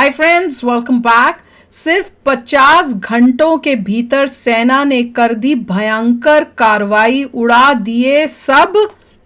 Hi friends, welcome back. सिर्फ 50 घंटों के भीतर सेना ने कर दी भयंकर कार्रवाई, उड़ा दिए सब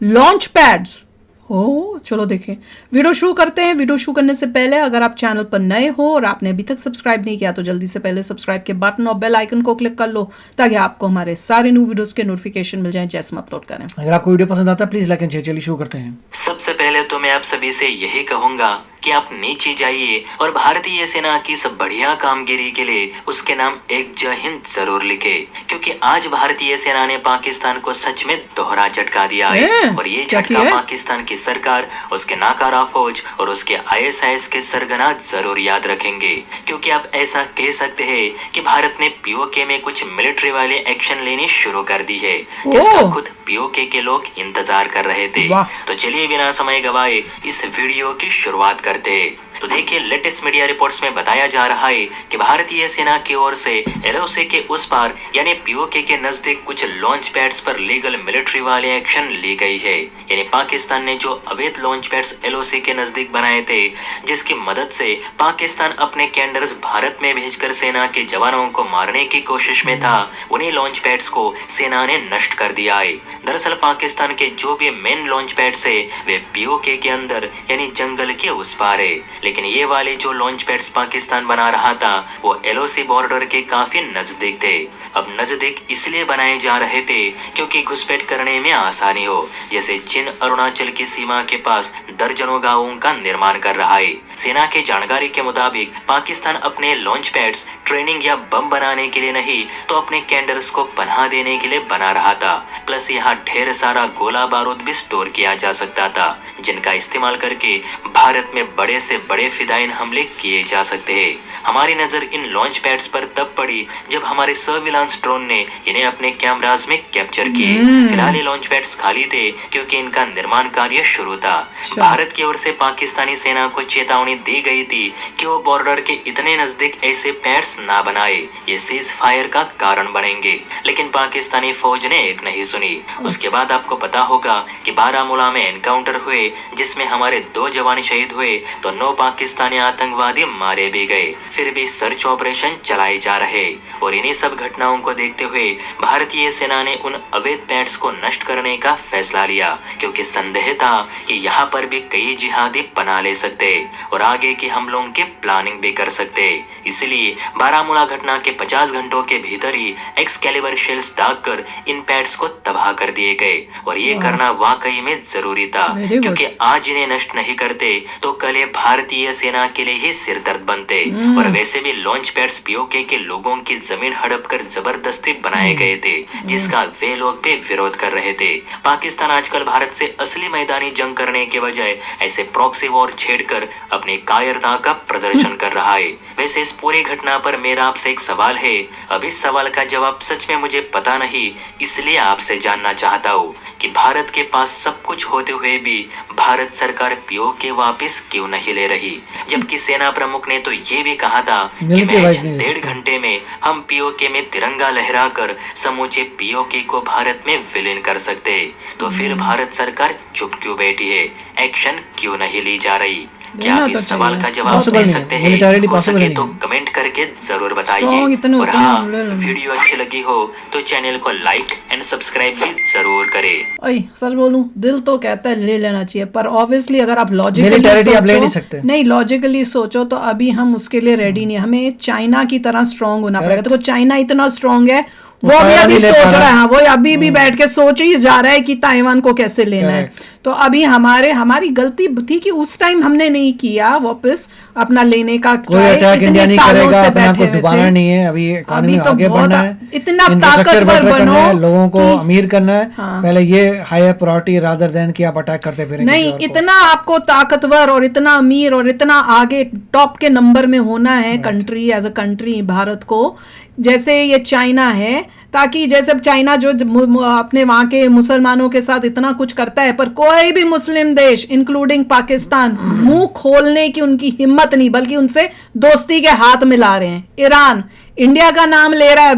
लॉन्च पैड्स। हो चलो देखें, वीडियो शुरू करते हैं। वीडियो शुरू करने से पहले अगर आप चैनल पर नए हो और आपने अभी तक सब्सक्राइब नहीं किया तो जल्दी से पहले सब्सक्राइब के बटन और बेल आइकन को क्लिक कर लो ताकि आपको हमारे सारे न्यू वीडियोस के नोटिफिकेशन मिल जाएं जैसे हम अपलोड करें। अगर आपको वीडियो पसंद आता है प्लीज लाइक एंड शेयर। चलिए शुरू करते हैं। सबसे पहले तो मैं आप सभी से यही कहूंगा कि आप नीचे जाइए और भारतीय सेना की सब बढ़िया कामगिरी के लिए उसके नाम एक जय हिंद जरूर लिखे, क्योंकि आज भारतीय सेना ने पाकिस्तान को सच में दोहरा झटका दिया है। और ये झटका पाकिस्तान की सरकार, उसके नाकारा फौज और उसके ISIS के सरगना जरूर याद रखेंगे, क्योंकि आप ऐसा कह सकते हैं कि भारत ने POK में कुछ मिलिट्री वाले एक्शन लेनी शुरू कर दी है, जिसका खुद POK के लोग इंतजार कर रहे थे। तो चलिए बिना समय गवाए इस वीडियो की शुरुआत करते हैं। तो देखिए, लेटेस्ट मीडिया रिपोर्ट्स में बताया जा रहा है कि भारतीय सेना की ओर से LOC के उस पार यानी POK के नजदीक कुछ लॉन्च पैड्स पर लीगल मिलिट्री वाले एक्शन ली गई है। यानी पाकिस्तान ने जो अवैध लॉन्च पैड्स LOC के नजदीक बनाए थे, जिसकी मदद से पाकिस्तान अपने कैंडर्स भारत में भेजकर सेना के जवानों को मारने की कोशिश में था, उन्हीं लॉन्च पैड्स को सेना ने नष्ट कर दिया है। दरअसल पाकिस्तान के जो भी मेन लॉन्च पैड्स है वे POK के अंदर यानी जंगल के उस पार है, लेकिन ये वाले जो लॉन्च पैड्स पाकिस्तान बना रहा था वो LOC बॉर्डर के काफी नजदीक थे। अब नजदीक इसलिए बनाए जा रहे थे क्योंकि घुसपैठ करने में आसानी हो, जैसे चीन अरुणाचल की सीमा के पास दर्जनों गांवों का निर्माण कर रहा है। सेना के जानकारी के मुताबिक पाकिस्तान अपने लॉन्च पैड्स ट्रेनिंग या बम बनाने के लिए नहीं तो अपने कैंडर्स को पनाह देने के लिए बना रहा था। प्लस यहाँ ढेर सारा गोला बारूद भी स्टोर किया जा सकता था, जिनका इस्तेमाल करके भारत में बड़े से बड़े फिदायिन हमले किए जा सकते हैं। हमारी नजर इन लॉन्च पैड्स पर तब पड़ी जब हमारे सर्विलांस ड्रोन ने इन्हें अपने कैमरास में कैप्चर किए। फिलहाल ये लॉन्च पैड्स खाली थे क्योंकि इनका निर्माण कार्य शुरू था। भारत की ओर से पाकिस्तानी सेना को चेतावनी दी गई थी कि वो बॉर्डर के इतने नजदीक ऐसे पैड्स ना बनाए, ये सीज फायर का कारण बनेंगे। लेकिन पाकिस्तानी फौज ने एक नहीं सुनी। उसके बाद आपको पता होगा कि बारामूला में एनकाउंटर हुए, जिसमें हमारे 2 जवान शहीद हुए तो 9 पाकिस्तानी आतंकवादी मारे भी गए। फिर भी सर्च ऑपरेशन चलाए जा रहे और इन्हीं सब घटनाओं को देखते हुए भारतीय सेना ने उन अवैध पैड्स को नष्ट करने का फैसला लिया, क्योंकि संदेह था कि यहाँ पर भी कई जिहादी बना ले सकते और आगे के हमलों की प्लानिंग भी कर सकते। इसलिए बारामूला घटना के 50 घंटों के भीतर ही एक्सकैलिबर शेल्स दागकर इन पैड्स को तबाह कर दिए गए। और ये करना वाकई में जरूरी था, क्योंकि आज इन्हें नष्ट नहीं करते तो कल ये भारतीय सेना के लिए ही सिरदर्द बनते। और वैसे भी लॉन्च पैड्स POK के लोगों की जमीन हड़प कर जबरदस्ती बनाए गए थे, जिसका वे लोग भी विरोध कर रहे थे। पाकिस्तान आजकल भारत से असली मैदानी जंग करने के बजाय ऐसे प्रॉक्सी वॉर छेड़कर अपनी कायरता का प्रदर्शन कर रहा है। वैसे इस पूरी घटना पर मेरा आपसे एक सवाल है। अब इस सवाल का जवाब सच में मुझे पता नहीं, इसलिए आपसे जानना चाहता हूँ कि भारत के पास सब कुछ होते हुए भी भारत सरकार POK वापस क्यों नहीं ले रही, जबकि सेना प्रमुख ने तो ये भी कहा था कि महज 1.5 घंटे में हम POK में तिरंगा लहराकर समूचे POK को भारत में विलीन कर सकते। तो फिर भारत सरकार चुप क्यों बैठी है, एक्शन क्यों नहीं ली जा रही? क्या आप इस सवाल का जवाब दे सकते हैं? हो सके तो कमेंट करके जरूर बताइए। और हाँ, वीडियो अच्छी लगी हो तो चैनल को लाइक एंड सब्सक्राइब भी जरूर करें। सच बोलूं, दिल तो कहता है ले लेना चाहिए, पर ऑब्वियसली अगर आप लॉजिकली नहीं लॉजिकली सोचो तो अभी हम उसके लिए रेडी नहीं। हमें चाइना की तरह स्ट्रांग होना पड़ेगा। तो चाइना इतना स्ट्रांग है, वो भी अभी सोच रहा है, वो अभी भी बैठ के सोच ही जा रहा है कि ताइवान को कैसे लेना है। तो अभी हमारी गलती थी कि उस टाइम हमने नहीं किया वापस अपना लेने का। कोई अटैक इंडिया नहीं करेगा, अपना को दुबारा नहीं है। अभी इकोनॉमी में आगे बढ़ना है, इतना ताकतवर बनो, लोगों को अमीर करना है। पहले ये हायर प्रायोरिटी रादर देन कि आप अटैक करते फिरें। नहीं, इतना आपको ताकतवर और इतना अमीर और इतना आगे टॉप के नंबर में होना है country as a country Bharat को, जैसे ये चाइना है। ताकि जैसे चाइना जो अपने वहां के मुसलमानों के साथ इतना कुछ करता है, पर कोई भी मुस्लिम देश इंक्लूडिंग पाकिस्तान मुंह खोलने की उनकी हिम्मत नहीं, बल्कि उनसे दोस्ती के हाथ मिला रहे हैं। ईरान इंडिया का नाम ले रहा है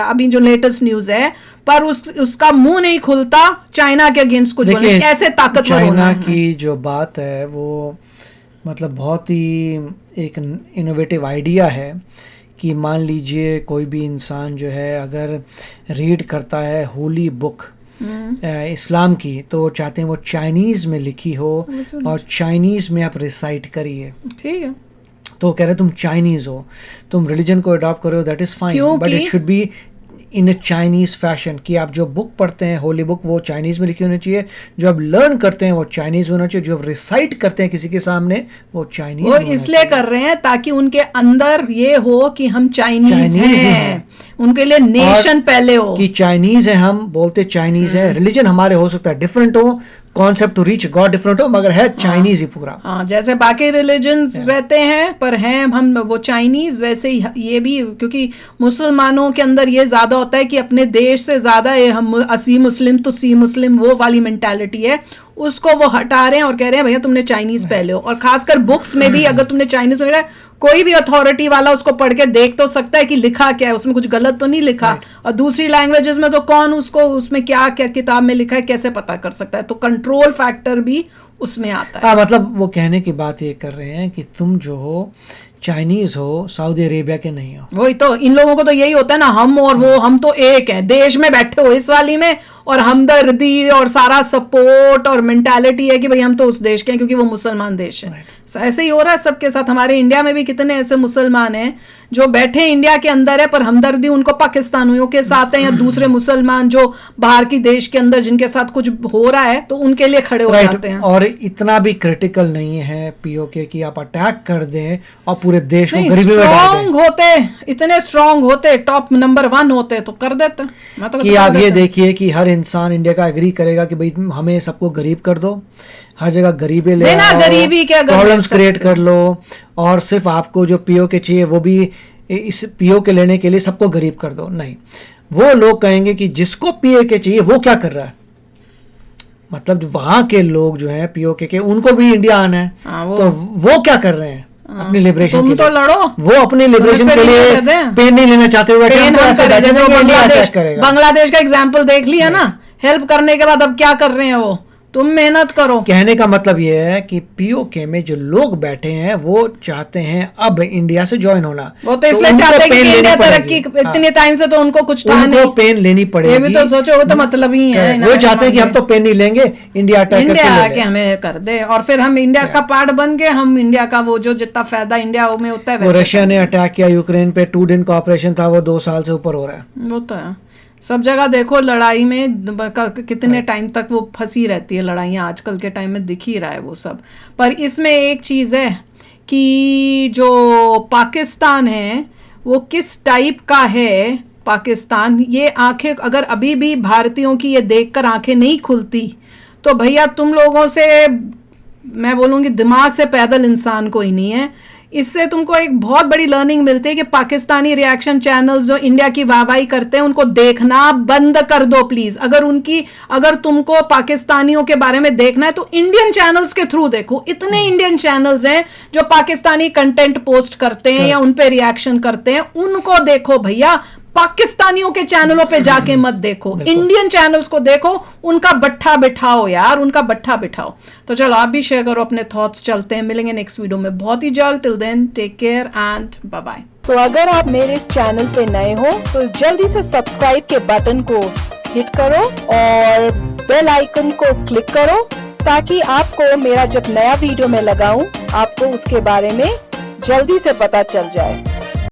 अभी जो लेटेस्ट न्यूज है, पर उसका मुंह नहीं खुलता चाइना के अगेंस्ट कुछ बोलने। कैसे ताकतवर होना है। चाइना की जो बात है वो मतलब बहुत ही एक इनोवेटिव आइडिया है कि मान लीजिए कोई भी इंसान जो है अगर रीड करता है होली बुक इस्लाम की, तो चाहते हैं वो चाइनीज़ में लिखी हो और चाइनीज़ में आप रिसाइट करिए, ठीक है। तो कह रहे तुम चाइनीज़ हो, तुम रिलीजन को अडॉप्ट करो, that is fine, but it should be in a Chinese fashion, कि आप जो बुक पढ़ते हैं होली बुक वो चाइनीज़ में लिखी होनी चाहिए, जो आप लर्न करते हैं वो चाइनीज़ में होना चाहिए, जो आप रिसाइट करते हैं किसी के सामने वो चाइनीज़ वो इसलिए कर रहे हैं ताकि उनके अंदर ये हो कि हम चाइनीज हैं, उनके लिए नेशन पहले हो कि चाइनीज़ है, हम बोलते चाइनीज़ है, रिलीजन हमारे हो सकता है डिफरेंट हो, concept to reach God different हो, मगर है चाइनीज ही पूरा। हाँ, जैसे बाकी रिलीजन्स रहते हैं पर हैं हम वो चाइनीज, वैसे ही ये भी, क्योंकि मुसलमानों के अंदर ये ज्यादा होता है कि अपने देश से ज्यादा ये हम असी मुस्लिम तो सी मुस्लिम, वो वाली मेंटालिटी है, उसको वो हटा रहे हैं और कह रहे हैं भैया तुमने चाइनीज पहले हो। और खासकर बुक्स में भी अगर तुमने चाइनीज में लिखा है, कोई भी अथॉरिटी वाला उसको पढ़ के देख तो सकता है कि लिखा क्या है, उसमें कुछ गलत तो नहीं लिखा, और दूसरी लैंग्वेजेस में तो कौन उसको उसमें क्या क्या किताब में लिखा है कैसे पता कर सकता है, तो कंट्रोल फैक्टर भी उसमें आता है। मतलब वो कहने की बात ये कर रहे हैं कि तुम जो हो चाइनीज हो, सऊदी अरेबिया के नहीं हो। वही तो, इन लोगों को तो यही होता है ना, हम और वो, हम तो एक है, देश में बैठे हो इस वाली में, और हमदर्दी और सारा सपोर्ट और मेंटालिटी है कि भाई हम तो उस देश के हैं क्योंकि वो मुसलमान देश है। ऐसे ही हो रहा है सबके साथ। हमारे इंडिया में भी कितने ऐसे मुसलमान हैं जो बैठे इंडिया के अंदर है पर हमदर्दी उनको पाकिस्तानियों के साथ है, या दूसरे मुसलमान जो बाहर की देश के अंदर जिनके साथ कुछ हो रहा है तो उनके लिए खड़े हो जाते हैं। और इतना भी क्रिटिकल नहीं है पीओके कि आप अटैक कर दें और पूरे देश को गरीबी में डाल दें। होते इतने स्ट्रांग होते, टॉप नंबर 1 होते तो कर देते। कि आप ये देखिए कि हर इंसान इंडिया का एग्री करेगा कि भाई हमें सबको गरीब कर दो, हर जगह गरीबी ले आओ, गरीबी क्या प्रॉब्लम्स क्रिएट कर लो, और सिर्फ आपको जो पीओके चाहिए वो भी इस पीओके लेने के लिए सबको गरीब कर दो। नहीं, वो लोग कहेंगे कि जिसको पीओके चाहिए वो क्या कर रहा है, मतलब वहां के लोग जो हैं पीओके के, उनको भी इंडिया आना है, तो वो क्या कर रहे हैं अपनी लिबरेशन के लिए। तो लड़ो, वो अपनी लिबरेशन के लिए पेन नहीं लेना चाहते हुए बांग्लादेश का एग्जाम्पल देख लिया ना, हेल्प करने के बाद अब क्या कर रहे हैं वो, तुम मेहनत करो। कहने का मतलब ये है कि पीओके में जो लोग बैठे हैं वो चाहते हैं अब इंडिया से ज्वाइन होना, वो तो इसलिए चाहते हैं कि इंडिया तरक्की, इतने टाइम से तो उनको कुछ था नहीं, पेन लेनी पड़ेगी। ये भी तो सोचो, वो तो मतलब ही है, वो चाहते हैं कि हम तो पेन नहीं लेंगे, इंडिया आके हमें कर दे और फिर हम इंडिया का पार्ट बन के हम इंडिया का वो जो जितना फायदा इंडिया में होता है। वो रशिया ने अटैक किया यूक्रेन पे, 2 दिन का ऑपरेशन था, वो 2 साल से ऊपर हो रहा है। वो तो है, सब जगह देखो लड़ाई में कितने टाइम तक वो फंसी रहती है लड़ाइयाँ, आजकल के टाइम में दिख ही रहा है वो सब। पर इसमें एक चीज़ है कि जो पाकिस्तान है वो किस टाइप का है पाकिस्तान, ये आंखें अगर अभी भी भारतीयों की ये देखकर आंखें नहीं खुलती तो भैया तुम लोगों से मैं बोलूँगी दिमाग से पैदल इंसान कोई नहीं है। इससे तुमको एक बहुत बड़ी लर्निंग मिलती है कि पाकिस्तानी रिएक्शन चैनल्स जो इंडिया की वाहवाही करते हैं उनको देखना बंद कर दो प्लीज। अगर तुमको पाकिस्तानियों के बारे में देखना है तो इंडियन चैनल्स के थ्रू देखो। इतने इंडियन चैनल्स हैं जो पाकिस्तानी कंटेंट पोस्ट करते हैं या उन पे रिएक्शन करते हैं, उनको देखो भैया। पाकिस्तानियों के चैनलों पे जाके मत देखो, इंडियन चैनल्स को देखो, उनका बट्ठा बिठाओ यार, उनका बट्ठा बिठाओ। तो चलो आप भी शेयर करो अपने थॉट्स, चलते हैं, मिलेंगे नेक्स्ट वीडियो में बहुत ही जल्द। Till then take care and bye bye. तो अगर आप मेरे इस चैनल पे नए हो तो जल्दी से सब्सक्राइब के बटन को हिट करो और बेल आइकन को क्लिक करो ताकि आपको मेरा जब नया वीडियो मैं लगाऊं आपको उसके बारे में जल्दी से पता चल जाए।